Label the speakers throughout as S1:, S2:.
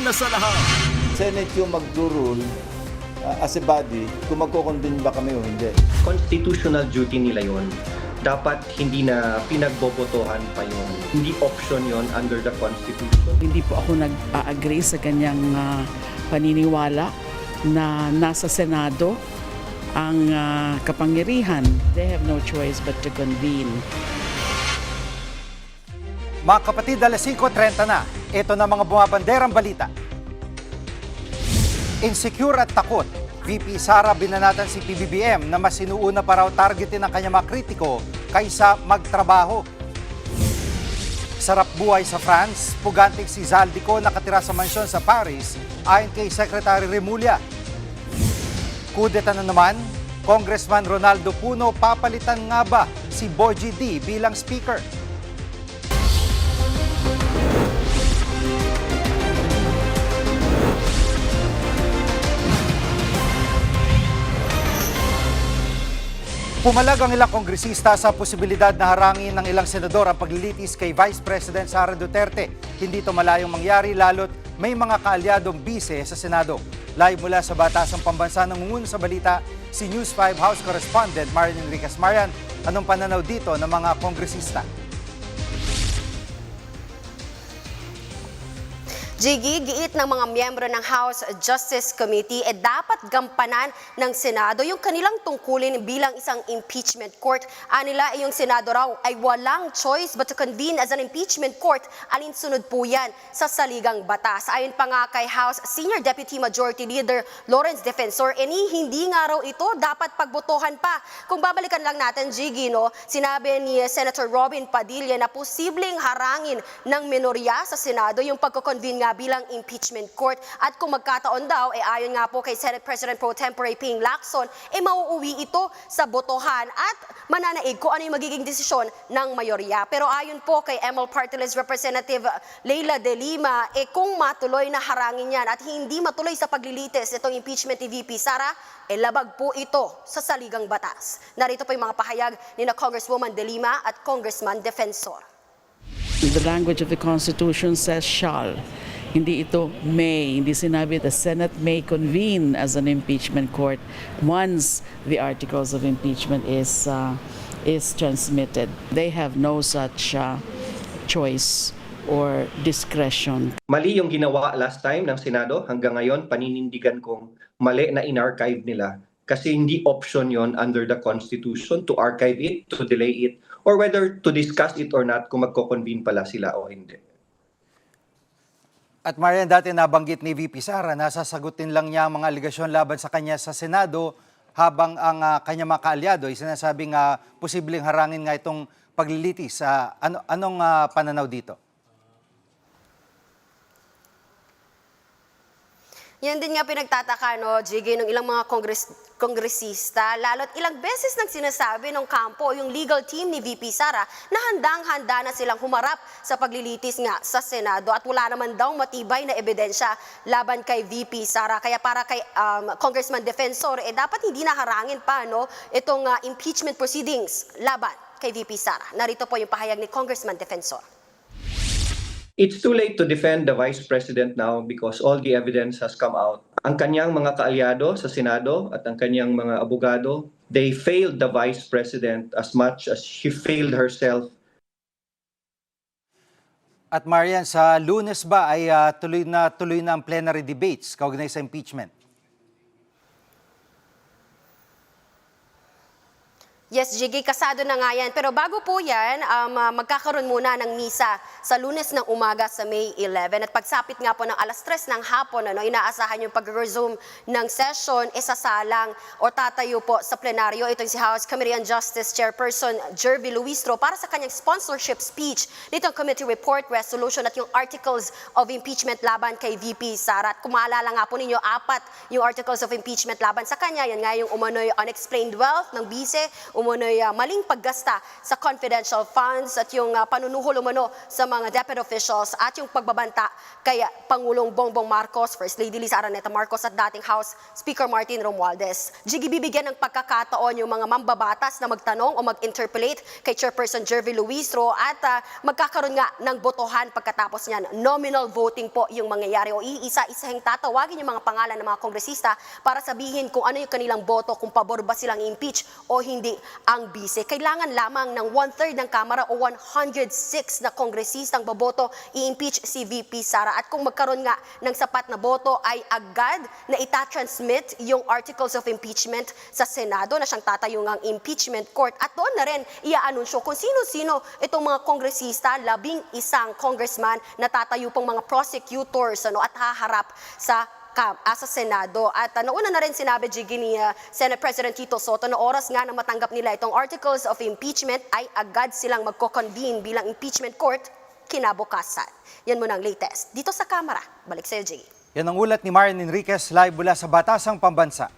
S1: una sa lahat.
S2: Senate yung magdurule as a body kung magko-convene ba kami o hindi.
S3: Constitutional duty nila yon. Dapat hindi na pinagbobotohan pa yun. Hindi option yon under the Constitution.
S4: Hindi po ako nag-agree sa kanyang paniniwala na nasa Senado ang kapangyarihan. They have no choice but to convene.
S5: Mga kapatid, alas 5:30 na. Ito na mga bumabanderang balita. Insecure at takot, VP Sara binanatan si PBBM na mas sinuuna pa raw targetin ng kanyang mga kritiko kaysa magtrabaho. Sarap buhay sa France, puganting si Zaldico nakatira sa mansyon sa Paris ayon kay Secretary Remulla. Kudeta na naman, Congressman Ronaldo Puno papalitan nga ba si Bogie D bilang speaker? Pumalag ang ilang kongresista sa posibilidad na harangin ng ilang senador ang paglilitis kay Vice President Sara Duterte. Hindi ito malayong mangyari lalo't may mga kaalyadong bise sa Senado. Live mula sa Batasang Pambansa nangunguna sa balita si News 5 House Correspondent Marian Enriquez. Marian, anong pananaw dito ng mga kongresista?
S6: Jiggy, giit ng mga miyembro ng House Justice Committee dapat gampanan ng Senado yung kanilang tungkulin bilang isang impeachment court. Anila yung Senado raw ay walang choice but to convene as an impeachment court. Alinsunod po yan sa saligang batas. Ayon pa nga kay House Senior Deputy Majority Leader Lawrence Defensor, hindi nga raw ito dapat pagbotohan pa. Kung babalikan lang natin, Jiggy, no, sinabi ni Senator Robin Padilla na posibleng harangin ng minorya sa Senado yung pagko-convene nga bilang impeachment court. At kung magkataon daw, ayon nga po kay Senate President Pro Tempore Ping Lacson, mauuwi ito sa botohan at mananaig kung ano yung magiging desisyon ng mayorya. Pero ayon po kay ML Party List Representative Leila De Lima, kung matuloy na harangin yan at hindi matuloy sa paglilitis itong impeachment ni VP Sara, labag po ito sa saligang batas. Narito po yung mga pahayag ni na Congresswoman De Lima at Congressman Defensor.
S4: The language of the Constitution says shall. Hindi ito may, hindi sinabi the Senate may convene as an impeachment court once the articles of impeachment is transmitted. They have no such choice or discretion.
S3: Mali yung ginawa last time ng Senado. Hanggang ngayon, paninindigan kong mali na in-archive nila. Kasi hindi option yon under the Constitution to archive it, to delay it, or whether to discuss it or not kung magko-convene pala sila o hindi.
S5: At Marian, dati nabanggit ni VP Sara na sasagutin lang niya ang mga aligasyon laban sa kanya sa Senado habang ang kanyang mga kaalyado ay sinasabing posibleng harangin nga itong paglilitis. Anong pananaw dito?
S6: Yan din nga pinagtataka, no, Jiggy, ng ilang mga kongresista, lalo't ilang beses nang sinasabi ng kampo, yung legal team ni VP Sara, na handang-handa na silang humarap sa paglilitis nga sa Senado at wala naman daw matibay na ebidensya laban kay VP Sara. Kaya para kay Congressman Defensor, dapat hindi naharangin pa, no, itong impeachment proceedings laban kay VP Sara. Narito po yung pahayag ni Congressman Defensor.
S3: It's too late to defend the Vice President now because all the evidence has come out. Ang kanyang mga kaalyado sa Senado at ang kanyang mga abogado, they failed the Vice President as much as she failed herself.
S5: At Marian, sa Lunes ba ay tuloy na ang plenary debates kaugnay sa impeachment?
S6: Yes, Jiggy, kasado na nga yan. Pero bago po yan, magkakaroon muna ng misa sa Lunes ng umaga sa May 11. At pagsapit nga po ng alas 3 ng hapon, inaasahan yung pag-resume ng session, isasalang o tatayo po sa plenaryo. Ito si House Committee on Justice Chairperson Jervy Luistro para sa kanyang sponsorship speech nitong committee report, resolution at yung articles of impeachment laban kay VP Sara. At kung maalala nga po ninyo, 4 yung articles of impeachment laban sa kanya. Yan nga yung umano'y unexplained wealth ng bise, umunoy maling paggasta sa confidential funds at yung panunuhol umano sa mga deputy officials at yung pagbabanta kay Pangulong Bongbong Marcos, First Lady Liza Araneta Marcos at dating House Speaker Martin Romualdez. Jiggy, bibigyan ng pagkakataon yung mga mambabatas na magtanong o mag-interpolate kay Chairperson Jervy Luistro at magkakaroon nga ng botohan pagkatapos niyan. Nominal voting po yung mangyayari o iisa-isahing tatawagin yung mga pangalan ng mga kongresista para sabihin kung ano yung kanilang boto, kung pabor ba silang impeach o hindi ang bise. Kailangan lamang ng 1/3 ng Kamara o 106 na kongresistang boboto i-impeach si VP Sara. At kung magkaroon nga ng sapat na boto ay agad na itatransmit yung articles of impeachment sa Senado na siyang tatayong ang impeachment court. At doon na rin iaanunsyo kung sino-sino itong mga kongresista, 11 congressman na tatayo pong mga prosecutors at haharap sa Senado. At nauna na rin sinabi, Jiggy, ni Senate President Tito Soto na oras nga na matanggap nila itong articles of impeachment ay agad silang magko-convene bilang impeachment court kinabukasan. Yan muna ang latest. Dito sa Kamara. Balik sa'yo, Jiggy.
S5: Yan ang ulat ni Marian Enriquez live mula sa Batasang Pambansa.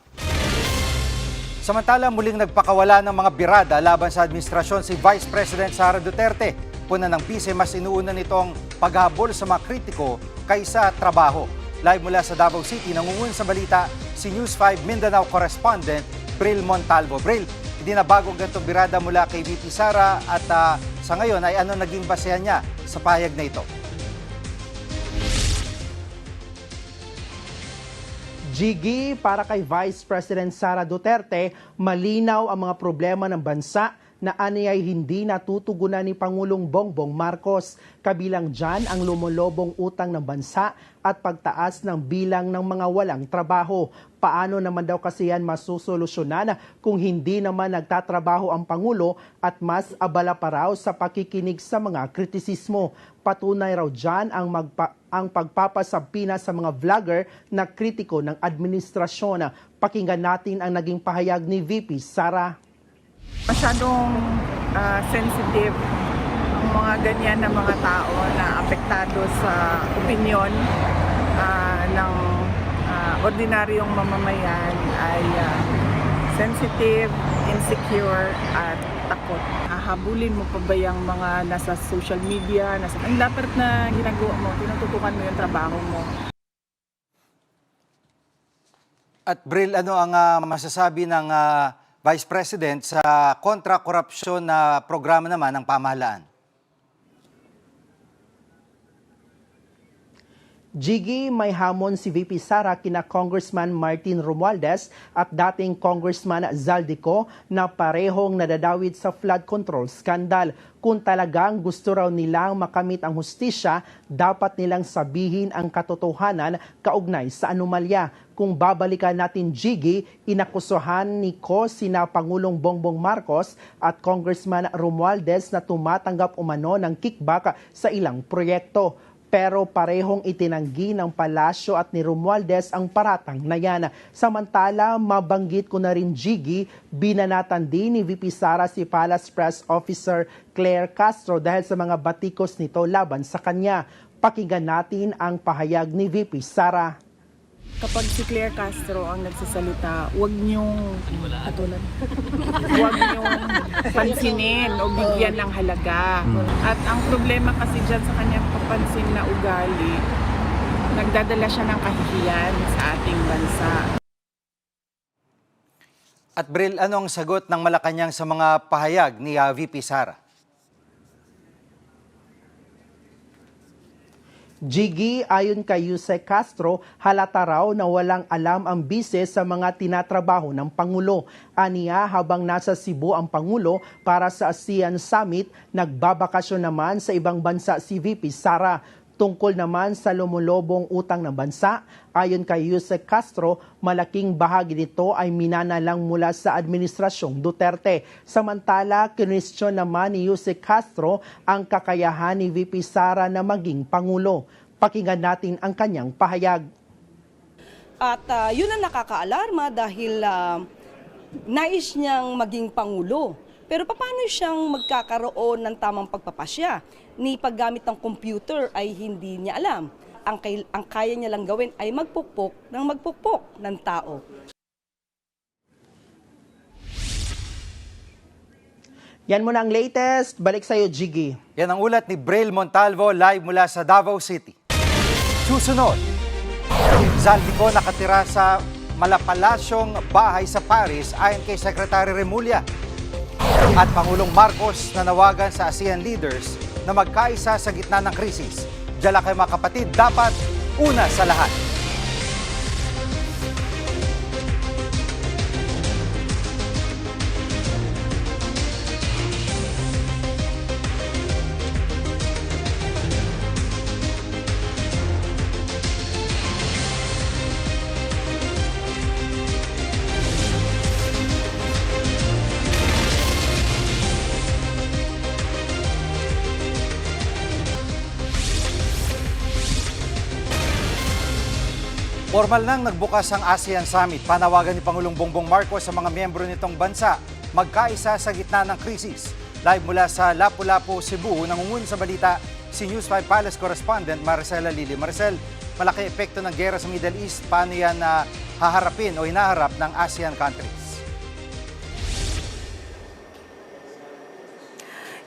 S5: Samantala, muling nagpakawala ng mga birada laban sa administrasyon si Vice President Sara Duterte. Puna ng PISE, mas inuuna nitong paghabol sa mga kritiko kaysa trabaho. Live mula sa Davao City, nangungun sa balita si News 5 Mindanao correspondent Bril Montalvo. Bril, hindi na bagong ganitong birada mula kay VP Sara at sa ngayon ay ano naging basehan niya sa pahayag na ito?
S1: Jiggy, para kay Vice President Sara Duterte, malinaw ang mga problema ng bansa na aniyay hindi natutugunan ni Pangulong Bongbong Marcos. Kabilang dyan ang lumulobong utang ng bansa at pagtaas ng bilang ng mga walang trabaho. Paano naman daw kasi yan masusolusyonan kung hindi naman nagtatrabaho ang Pangulo at mas abala pa raw sa pakikinig sa mga kritisismo. Patunay raw dyan ang pagpapasampina sa mga vlogger na kritiko ng administrasyon. Pakinggan natin ang naging pahayag ni VP Sara.
S7: Masyadong sensitive ang mga ganyan na mga tao na apektado sa opinyon ng ordinaryong mamamayan ay sensitive, insecure at takot. Hahabulin mo pa ba yung mga nasa social media, ang dapat na ginagawa mo, tinututukan mo yung trabaho mo.
S5: At Bril, ano ang masasabi ng Vice President sa kontra-korupsyon na programa naman ng pamahalaan?
S1: Jiggy, may hamon si VP Sara kina Congressman Martin Romualdez at dating Congressman Zaldico na parehong nadadawit sa flood control scandal. Kung talagang gusto raw nilang makamit ang hustisya, dapat nilang sabihin ang katotohanan kaugnay sa anomalya. Kung babalikan natin, Jiggy, inakusuhan ni sina Pangulong Bongbong Marcos at Congressman Romualdez na tumatanggap umano ng kickback sa ilang proyekto. Pero parehong itinanggi ng Palasyo at ni Romualdez ang paratang na yan. Samantala, mabanggit ko na rin, Jiggy, binanatan din ni VP Sara si Palace Press Officer Claire Castro dahil sa mga batikos nito laban sa kanya. Pakinggan natin ang pahayag ni VP Sara.
S7: Kapag si Claire Castro ang nagsasalita, huwag niyong pansinin o bigyan ng halaga. At ang problema kasi dyan sa kanyang papansin na ugali, nagdadala siya ng kahihiyan sa ating bansa.
S5: At Bril, ano ang sagot ng Malacanang sa mga pahayag ni VP Sara?
S1: Jiggy, ayon kay Yusek Castro, halata raw na walang alam ang bise sa mga tinatrabaho ng Pangulo. Aniya, habang nasa Cebu ang Pangulo para sa ASEAN Summit, nagbabakasyon naman sa ibang bansa si VP Sara. Tungkol naman sa lumulobong utang ng bansa, ayon kay Yusek Castro, malaking bahagi nito ay minanalang mula sa Administrasyong Duterte. Samantala, kinwestiyon naman ni Yusek Castro ang kakayahan ni VP Sara na maging Pangulo. Pakinggan natin ang kanyang pahayag.
S8: At yun ang nakakaalarma dahil nais niyang maging Pangulo. Pero paano siyang magkakaroon ng tamang pagpapasya? Ni paggamit ng computer ay hindi niya alam. Ang kaya niya lang gawin ay magpukpok ng tao.
S1: Yan muna ang latest. Balik sa'yo, Jiggy.
S5: Yan ang ulat ni Braille Montalvo live mula sa Davao City. Susunod, Zaldico nakatira sa malapalasyong bahay sa Paris ayon kay Secretary Remulla. At Pangulong Marcos nanawagan sa ASEAN leaders na magkaisa sa gitna ng krisis. Diyan lang kayo mga kapatid, dapat una sa lahat. Formal nang nagbukas ang ASEAN Summit. Panawagan ni Pangulong Bongbong Marcos sa mga miyembro nitong bansa magkaisa sa gitna ng krisis. Live mula sa Lapu-Lapu, Cebu, nangungun sa balita si News 5 Palace correspondent Maricela Lili. Maricel, malaki epekto ng gera sa Middle East. Paano yan haharapin o hinaharap ng ASEAN countries?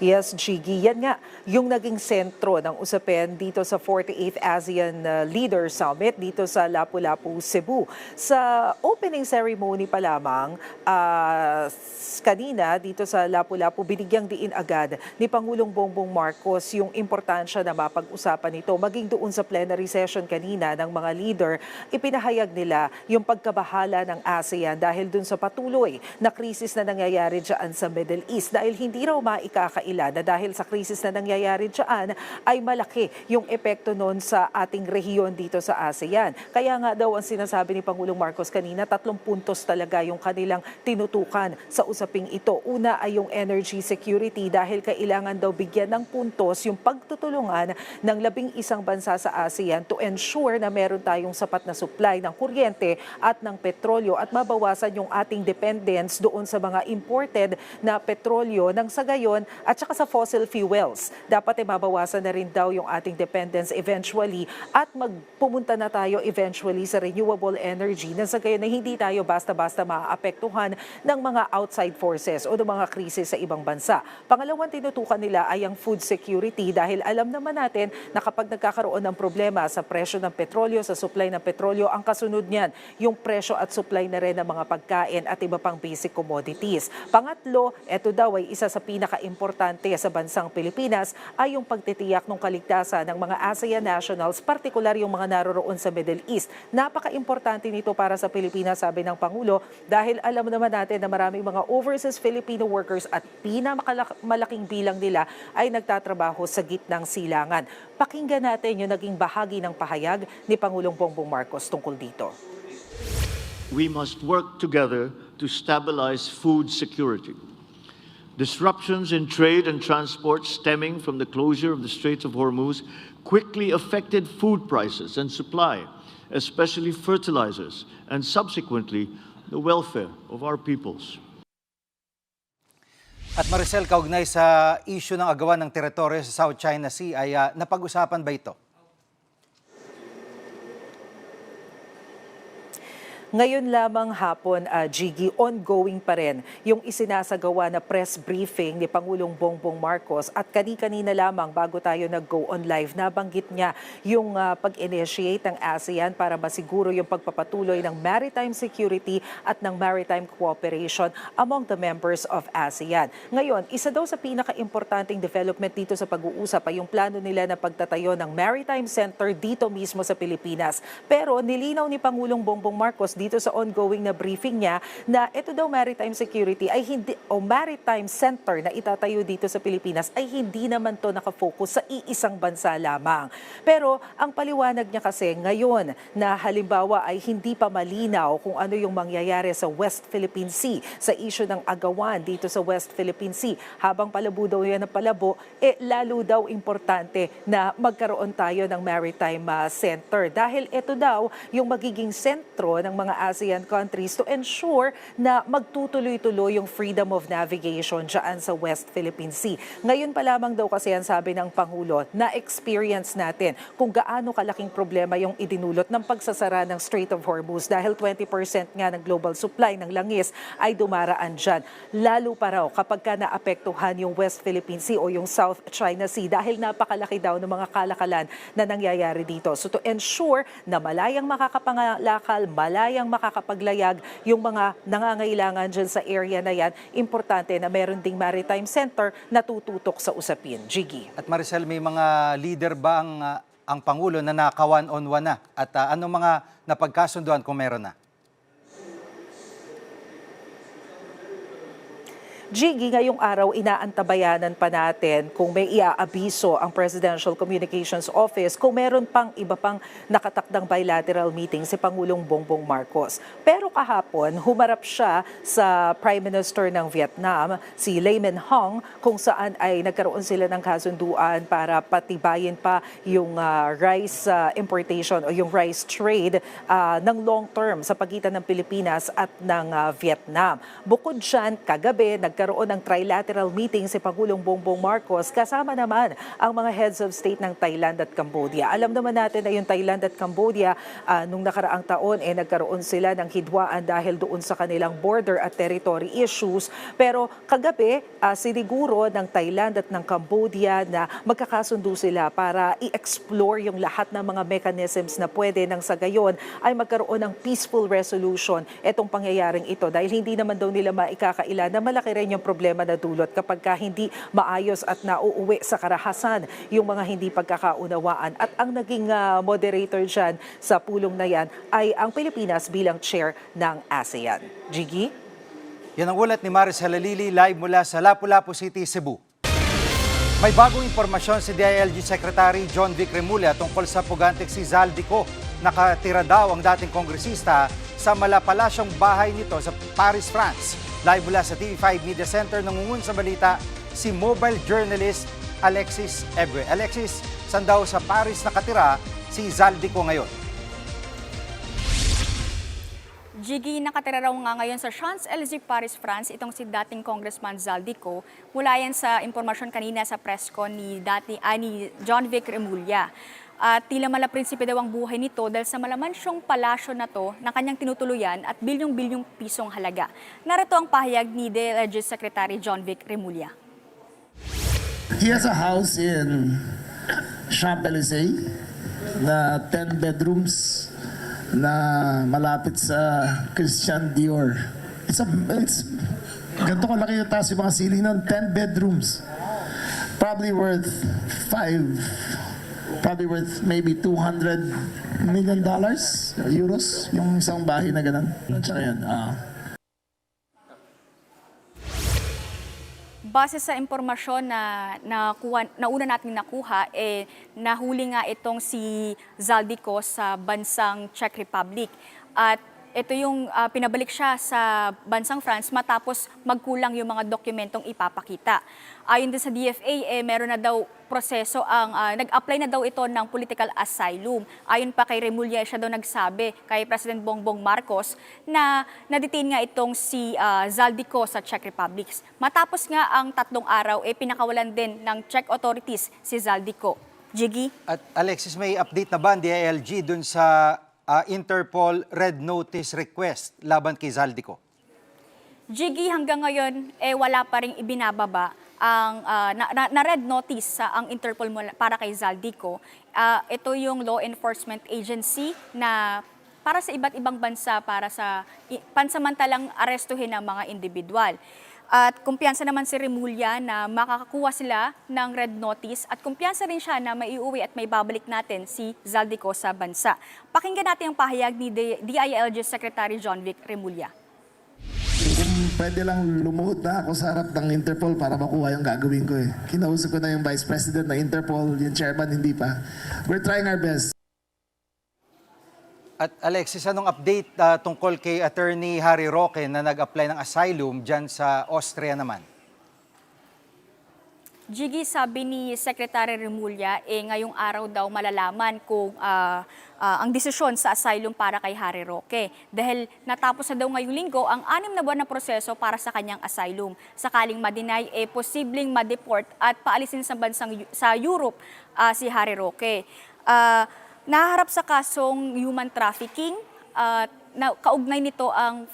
S9: Yes, Jiggy. Yan nga, yung naging sentro ng usapin dito sa 48th ASEAN Leader Summit dito sa Lapu-Lapu, Cebu. Sa opening ceremony pa lamang, kanina dito sa Lapu-Lapu, binigyang diin agad ni Pangulong Bongbong Marcos yung importansya na mapag-usapan ito. Maging doon sa plenary session kanina ng mga leader, ipinahayag nila yung pagkabahala ng ASEAN dahil dun sa patuloy na krisis na nangyayari dyan sa Middle East. Dahil hindi raw maikakaila na dahil sa krisis na nangyayari dyan ay malaki yung epekto noon sa ating rehiyon dito sa ASEAN. Kaya nga daw ang sinasabi ni Pangulong Marcos kanina, 3 puntos talaga yung kanilang tinutukan sa usaping ito. Una ay yung energy security dahil kailangan daw bigyan ng puntos yung pagtutulungan ng 11 bansa sa ASEAN to ensure na meron tayong sapat na supply ng kuryente at ng petrolyo at mabawasan yung ating dependence doon sa mga imported na petrolyo nang sa gayon at saka sa fossil fuels. Dapat ay mabawasan na rin daw yung ating dependence eventually at magpumunta na tayo eventually sa renewable energy na sa gayon na hindi tayo basta-basta maaapektuhan ng mga outside forces o ng mga krisis sa ibang bansa. Pangalawang tinutukan nila ay ang food security dahil alam naman natin na kapag nagkakaroon ng problema sa presyo ng petrolyo, sa supply ng petrolyo, ang kasunod niyan, yung presyo at supply na rin ng mga pagkain at iba pang basic commodities. Pangatlo, ito daw ay isa sa pinaka-importante sa bansang Pilipinas ay yung pagtitiyak ng kaligtasan ng mga ASEAN nationals, partikular yung mga naroroon sa Middle East. Napaka-importante nito para sa Pilipinas, sabi ng Pangulo, dahil alam naman natin na maraming mga overseas Filipino workers at pinakamalaking bilang nila ay nagtatrabaho sa gitnang silangan. Pakinggan natin yung naging bahagi ng pahayag ni Pangulong Bongbong Marcos tungkol dito.
S10: We must work together to stabilize food security. Disruptions in trade and transport stemming from the closure of the Straits of Hormuz quickly affected food prices and supply, especially fertilizers, and subsequently the welfare of our peoples.
S5: At Maricel, kaugnay sa issue ng agawan ng teritoryo sa South China Sea, ay napag-usapan ba ito?
S9: Ngayon lamang hapon, Jiggy, ongoing pa rin yung isinasagawa na press briefing ni Pangulong Bongbong Marcos at kani-kanina lamang bago tayo nag-go on live, nabanggit niya yung pag-initiate ng ASEAN para masiguro yung pagpapatuloy ng maritime security at ng maritime cooperation among the members of ASEAN. Ngayon, isa daw sa pinaka-importanting development dito sa pag-uusap ay yung plano nila na pagtatayo ng Maritime Center dito mismo sa Pilipinas. Pero nilinaw ni Pangulong Bongbong Marcos dito sa ongoing na briefing niya na ito daw maritime security ay hindi o maritime center na itatayo dito sa Pilipinas ay hindi naman to nakafocus sa iisang bansa lamang. Pero ang paliwanag niya kasi ngayon na halimbawa ay hindi pa malinaw kung ano yung mangyayari sa West Philippine Sea, sa issue ng agawan dito sa West Philippine Sea. Habang palabo daw yan ng palabo, lalo daw importante na magkaroon tayo ng maritime center dahil ito daw yung magiging sentro ng mga mga ASEAN countries to ensure na magtutuloy-tuloy yung freedom of navigation dyan sa West Philippine Sea. Ngayon pa lamang daw kasi ang sabi ng Pangulo, na-experience natin kung gaano kalaking problema yung idinulot ng pagsasara ng Strait of Hormuz dahil 20% nga ng global supply ng langis ay dumaraan dyan. Lalo pa raw kapag ka naapektuhan yung West Philippine Sea o yung South China Sea dahil napakalaki daw ng mga kalakalan na nangyayari dito. So to ensure na malayang makakapangalakal, malayang makakapaglayag yung mga nangangailangan dyan sa area na yan, importante na meron ding maritime center na tututok sa usapin. Jiggy.
S5: At Maricel, may mga leader ba ang Pangulo na naka-one-on-one na? At anong mga napagkasunduan kung meron na?
S9: Jiggy, ngayong araw, inaantabayanan pa natin kung may iaabiso ang Presidential Communications Office kung meron pang iba pang nakatakdang bilateral meeting si Pangulong Bongbong Marcos. Pero kahapon, humarap siya sa Prime Minister ng Vietnam, si Lee Min Hong, kung saan ay nagkaroon sila ng kasunduan para patibayin pa yung rice importation o yung rice trade ng long term sa pagitan ng Pilipinas at ng Vietnam. Bukod dyan, kagabi, nagkaroon ng trilateral meeting si Pangulong Bongbong Marcos kasama naman ang mga heads of state ng Thailand at Cambodia. Alam naman natin na yung Thailand at Cambodia nung nakaraang taon nagkaroon sila ng hidwaan dahil doon sa kanilang border at territory issues. Pero kagabi, siniguro ng Thailand at ng Cambodia na magkakasundo sila para i-explore yung lahat ng mga mechanisms na pwede nang sa gayon ay magkaroon ng peaceful resolution itong pangyayaring ito dahil hindi naman daw nila maikakaila na malaki rin yung problema na dulot kapag hindi maayos at nauuwi sa karahasan yung mga hindi pagkakaunawaan. At ang naging moderator dyan sa pulong na yan ay ang Pilipinas bilang chair ng ASEAN. Jiggy?
S5: Yan ang ulat ni Maricel Alili live mula sa Lapu-Lapu City, Cebu. May bagong impormasyon si DILG Secretary John Vic Remulla tungkol sa pugantik si Zaldico. Nakatira daw ang dating kongresista sa malapalasyong bahay nito sa Paris, France. Live mula sa TV5 Media Center, nangungun sa balita si mobile journalist Alexis Ebue. Alexis, saan daw sa Paris nakatira si Zaldico ngayon?
S11: Jiggy, nakatira raw nga ngayon sa Champs-Élysées, Paris, France, itong si dating Congressman Zaldico. Mula yan sa impormasyon kanina sa press con ni John Vic Remulla. At tila malaprinsipe daw ang buhay nito dahil sa malamansyong palasyo na to na kanyang tinutuluyan at bilyong-bilyong pisong halaga. Narito ang pahayag ni DILG Secretary John Vic Remulla.
S12: He has a house in Champs-Élysées na 10 bedrooms na malapit sa Christian Dior. It's ganito kalaki yung taas yung mga ceiling ng 10 bedrooms. Probably worth maybe $200 million, euros, yung isang bahay na ganun. Tsaka yan,
S11: Base sa impormasyon na una natin nakuha, nahuli nga itong si Zaldico sa bansang Czech Republic. At ito yung pinabalik siya sa bansang France matapos magkulang yung mga dokumentong ipapakita. Ayon din sa DFA, meron na daw proseso nag-apply na daw ito ng political asylum. Ayon pa kay Remulla, siya daw nagsabi kay President Bongbong Marcos na na-detain nga itong si Zaldico sa Czech Republic. Matapos nga ang 3 araw, pinakawalan din ng Czech authorities si Zaldico. Jiggy?
S5: At Alexis, may update na ba ang DILG dun sa Interpol Red Notice request laban kay Zaldico?
S11: Jiggy, hanggang ngayon, wala pa rin ibinababa ang na red notice ang Interpol para kay Zaldico. Ito yung law enforcement agency na para sa iba't ibang bansa para sa pansamantalang arestuhin ng mga individual. At kumpiyansa naman si Remulla na makakakuha sila ng red notice at kumpiyansa rin siya na maiuwi at may babalik natin si Zaldico sa bansa. Pakinggan natin ang pahayag ni DILG Secretary John Vic Remulla.
S12: kung pwede lang lumuhod na ako sa harap ng Interpol para makuha yung gagawin ko eh. Kinausap ko na yung Vice President ng Interpol, yung Chairman hindi pa. We're trying our best.
S5: At Alexis, anong update tungkol kay Attorney Harry Roque na nag-apply ng asylum dyan sa Austria naman?
S11: Jiggy, sabi ni Secretary Remulla, ngayong araw daw malalaman kung ang desisyon sa asylum para kay Harry Roque. Dahil natapos na daw ngayong linggo ang 6 na buwan na proseso para sa kanyang asylum. Sakaling ma-deny, posibleng ma-deport at paalisin sa Europe si Harry Roque. Naharap sa kasong human trafficking, na kaugnay nito ang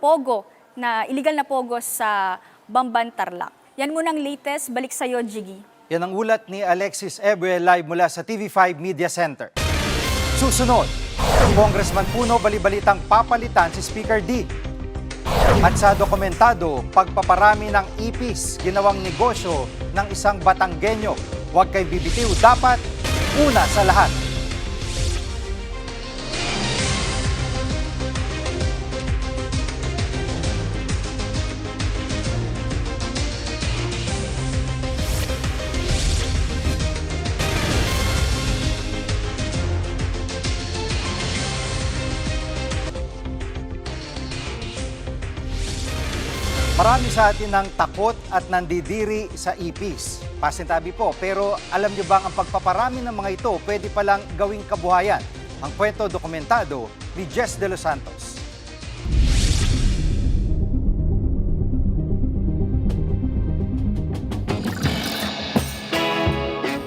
S11: pogo, na illegal na pogo sa Bamban, Tarlac. Yan munang latest. Balik sa'yo, Jiggy.
S5: Yan ang ulat ni Alexis Ebre live mula sa TV5 Media Center. Susunod, Congressman Puno balibalitang papalitan si Speaker D. At sa dokumentado, pagpaparami ng ipis, ginawang negosyo ng isang Batanggenyo. Huwag kay bibitiw, dapat una sa lahat. Marami sa atin ng takot at nandidiri sa ipis. Pasintabi po, pero alam niyo bang ang pagpaparami ng mga ito pwede palang gawing kabuhayan? Ang kwento dokumentado ni Jess De Los Santos.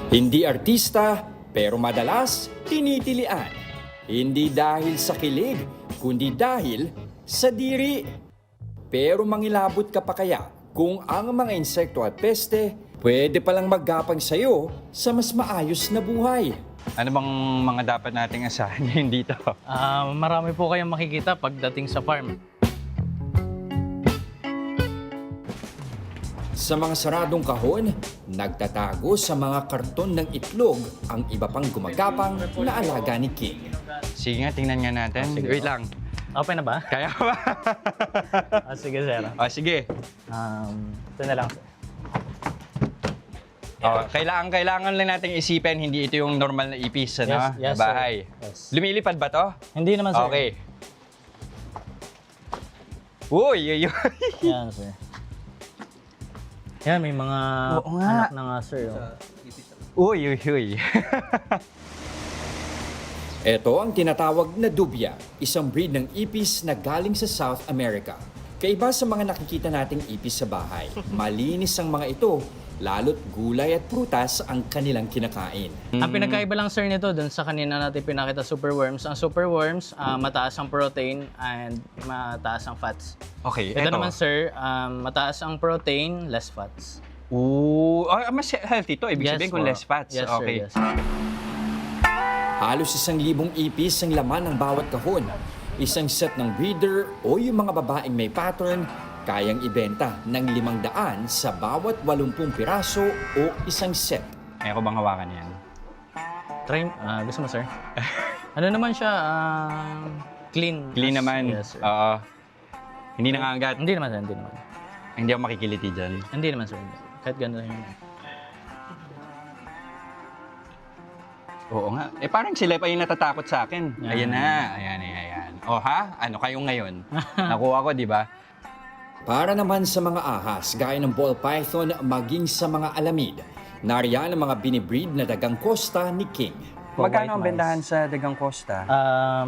S13: Hindi artista, pero madalas tinitilian. Hindi dahil sa kilig, kundi dahil sa diri. Pero mangilabot ka pa kaya kung ang mga insekto at peste pwede palang maggapang sa'yo sa mas maayos na buhay.
S14: Ano bang mga dapat nating asahan ngayon dito?
S15: Marami po kayong makikita pagdating sa farm.
S13: Sa mga saradong kahon, nagtatago sa mga karton ng itlog ang iba pang gumagapang na alaga ni King.
S14: Sige nga, tingnan nga natin.
S15: Sige.
S14: Wait lang.
S15: Okay na ba?
S14: Kaya ba?
S15: Sige, sir.
S14: Sige.
S15: Ito na lang, sir.
S14: Kailangan lang nating isipin, hindi ito yung normal na ipis, ano?
S15: Yes,
S14: bahay.
S15: sir. Yes.
S14: Lumilipad ba to?
S15: Hindi naman, sir.
S14: Okay. Uy.
S15: Yan, sir. Yan, may mga anak na nga, sir.
S14: Uy.
S13: Ito ang tinatawag na dubya, isang breed ng ipis na galing sa South America. Kaiba sa mga nakikita nating ipis sa bahay, malinis ang mga ito, lalo't gulay at prutas ang kanilang kinakain.
S15: Ang pinagkaiba lang, sir, nito dun sa kanina natin pinakita superworms. Ang superworms, mataas ang protein and mataas ang fats.
S14: Okay,
S15: Ito naman, sir, mataas ang protein, less fats.
S14: Mas healthy to. Ibig sabihin kung less fats.
S15: Yes,
S14: okay.
S15: sir, yes.
S13: Halos 1,000 ipis ang laman ng bawat kahon. Isang set ng breeder o yung mga babaeng may pattern, kayang ibenta ng 500 sa bawat 80 piraso o isang set.
S14: Kaya ko bang hawakan yan?
S15: Try, gusto mo, sir? Ano naman siya, clean.
S14: Clean naman.
S15: Yes, sir.
S14: Hindi nangangagat.
S15: Hindi naman, sir, hindi naman.
S14: Hindi ako makikiliti dyan.
S15: Hindi naman, sir. Kahit gano'n lang yun.
S14: Oo nga. Parang sila pa yung natatakot sa akin. Ayan na. Ayan. O ha? Ano kayo ngayon? Nakuha ko, di ba?
S13: Para naman sa mga ahas, gaya ng ball python, maging sa mga alamid, nariyan ang mga binibreed na dagang kosta ni King.
S14: Magkano ang bentahan sa dagang kosta?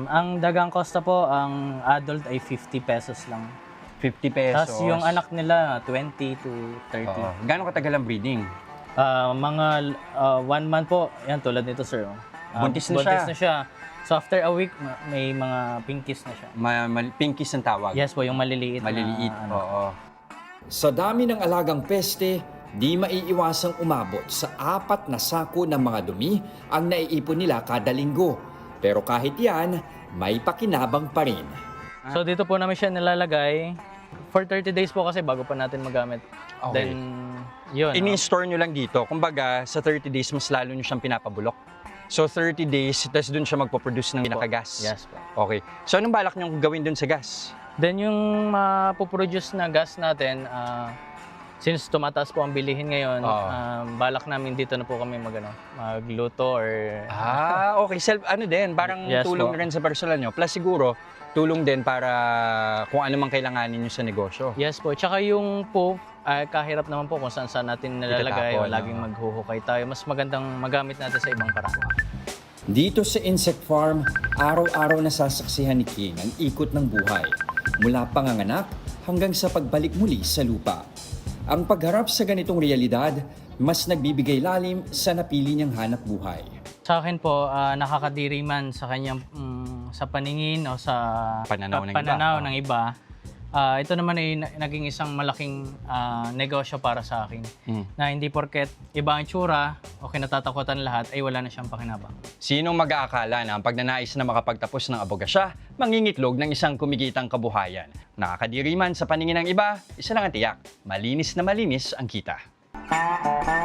S15: Ang dagang costa po, ang adult ay 50 pesos lang.
S14: 50 pesos.
S15: Tapos yung anak nila, 20 to 30.
S14: Oo. Gano'ng katagal ang breeding?
S15: Mga 1 month po, yan tulad nito, sir.
S14: Buntis na
S15: siya. So after a week, may mga pinkies na siya.
S14: Pinkies ang tawag?
S15: Yes po, yung maliliit.
S14: Oo.
S13: Sa dami ng alagang peste, di maiiwasang umabot sa 4 na sako ng mga dumi ang naiipon nila kada linggo. Pero kahit yan, may pakinabang pa rin.
S15: So dito po namin siya nilalagay for 30 days po kasi bago pa natin magamit.
S14: Okay.
S15: Then, yun.
S14: Ini-store nyo lang dito. Kumbaga, sa 30 days, mas lalo nyo siyang pinapabulok. So 30 days, tapos dun siya magpo-produce ng pinakagas.
S15: Yes po.
S14: Okay. So anong balak nyo gawin dun sa gas?
S15: Then yung mapoproduce na gas natin, since tumataas po ang bilihin ngayon, balak namin dito na po kami magluto or...
S14: Okay. Parang
S15: Yes,
S14: tulong
S15: po.
S14: rin sa personal nyo. Plus siguro, tulong din para kung ano mang kailanganin nyo sa negosyo.
S15: Yes po. Tsaka yung po, kahirap naman po kung saan natin nilalagay,
S14: Itatapon,
S15: laging maghuhukay tayo. Mas magandang magamit natin sa ibang paraan.
S13: Dito sa insect farm, araw-araw nasasaksihan ni King ang ikot ng buhay, mula panganganak hanggang sa pagbalik muli sa lupa. Ang pagharap sa ganitong realidad, mas nagbibigay lalim sa napili niyang hanap buhay.
S15: Sa akin po, nakakadiri man sa kanyang sa paningin o sa
S14: Pananaw ng iba.
S15: ng iba. Ito naman ay naging isang malaking negosyo para sa akin. Na hindi porket iba ang tsura o kinatatakutan lahat ay wala na siyang pakinabang.
S14: Sinong mag-aakala na ang pagnanais na makapagtapos ng abogasya, mangingitlog ng isang kumikitang kabuhayan? Nakakadiri man sa paningin ng iba, isa lang ang tiyak, malinis na malinis ang kita.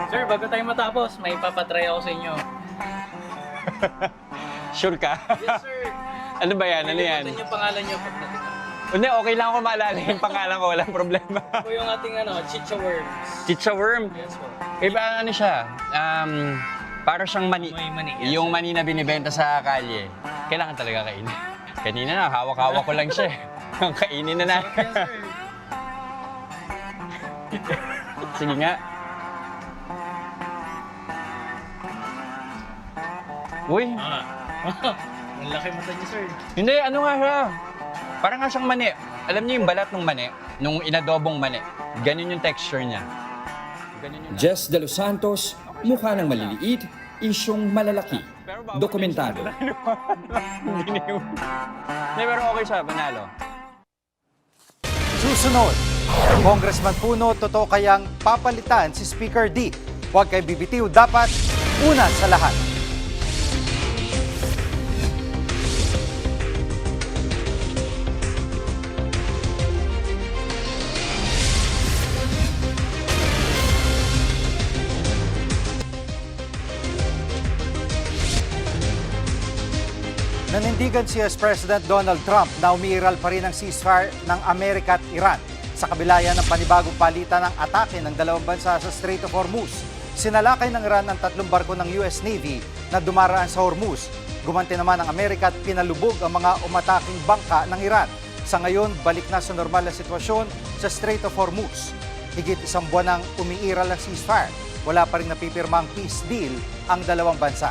S15: Sir, bago tayo matapos, may papatry ako sa inyo.
S14: Sure ka?
S15: Yes, sir.
S14: Ano ba yan? Ano yan?
S15: Ito yung pangalan niyo pag natin.
S14: Hindi, okay lang ako maalala yung pangalan ko, walang problema.
S15: Ito yung ating chicha worms.
S14: Chicha worm?
S15: Yes, po.
S14: Iba ano siya? Para siyang mani.
S15: May mani, yes,
S14: Yung mani na binibenta sa kalye. Kailangan talaga kainin. Kanina na, hawak-hawak ko lang siya. Kainin na na.
S15: Yes, sir.
S14: Sige nga. Uy,
S15: Ang laki mata niyo, sir.
S14: hindi, ano nga siya? Parang nga siyang mani. Alam niyo yung balat ng mani? Nung inadobong mani. Ganun yung texture niya.
S13: Jess De Los Santos, mukha ng maliliit, isyong malalaki. Dokumentado.
S14: Hindi, pero okay siya, panalo.
S5: Susunod, Congressman Puno, totoo kayang papalitan si Speaker D? Huwag kayo bibitiw, dapat una sa lahat. Nanindigan si US President Donald Trump na umiiral pa rin ang ceasefire ng Amerika at Iran. Sa kabila yan ng panibagong palitan ng atake ng dalawang bansa sa Strait of Hormuz. Sinalakay ng Iran ang 3 barko ng US Navy na dumaraan sa Hormuz. Gumanti naman ang Amerika at pinalubog ang mga umataking bangka ng Iran. Sa ngayon, balik na sa normal na sitwasyon sa Strait of Hormuz. Higit 1 buwan nang umiiral ang ceasefire. Wala pa rin napipirmang peace deal ang dalawang bansa.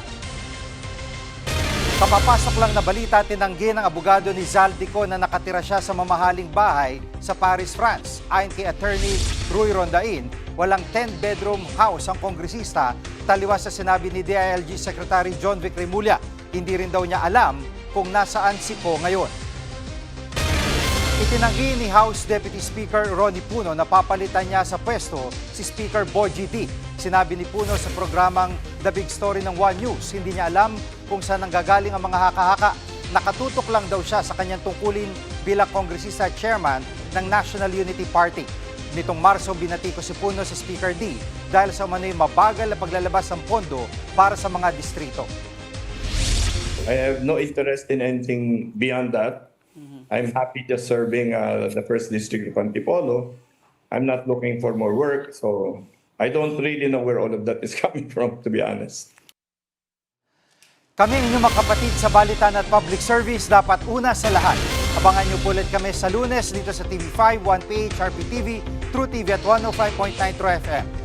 S5: Kapapasok lang na balita, tinanggi ng abogado ni Zaldico na nakatira siya sa mamahaling bahay sa Paris, France. Ayon kay attorney Rui Rondain, walang 10-bedroom house ang kongresista, taliwas sa sinabi ni DILG Secretary John Vic Remulla. Hindi rin daw niya alam kung nasaan si Po ngayon. Itinanggi ni House Deputy Speaker Ronnie Puno na papalitan niya sa pwesto si Speaker Bogie D. Sinabi ni Puno sa programang The Big Story ng One News, hindi niya alam kung saan nanggagaling ang mga haka-haka. Nakatutok lang daw siya sa kanyang tungkulin bilang kongresista at chairman ng National Unity Party. Nitong Marso, binatiko si Puno sa Speaker D dahil sa umano'y mabagal na paglalabas ng pondo para sa mga distrito.
S16: I have no interest in anything beyond that. I'm happy just serving the first district of Antipolo. I'm not looking for more work, so I don't really know where all of that is coming from, to be honest.
S5: Kami ang inyong mga kapatid sa Balitan at Public Service, dapat una sa lahat. Abangan niyo po ulit kami sa Lunes dito sa TV5, 1PH, RPTV, True TV at 105.9 True FM.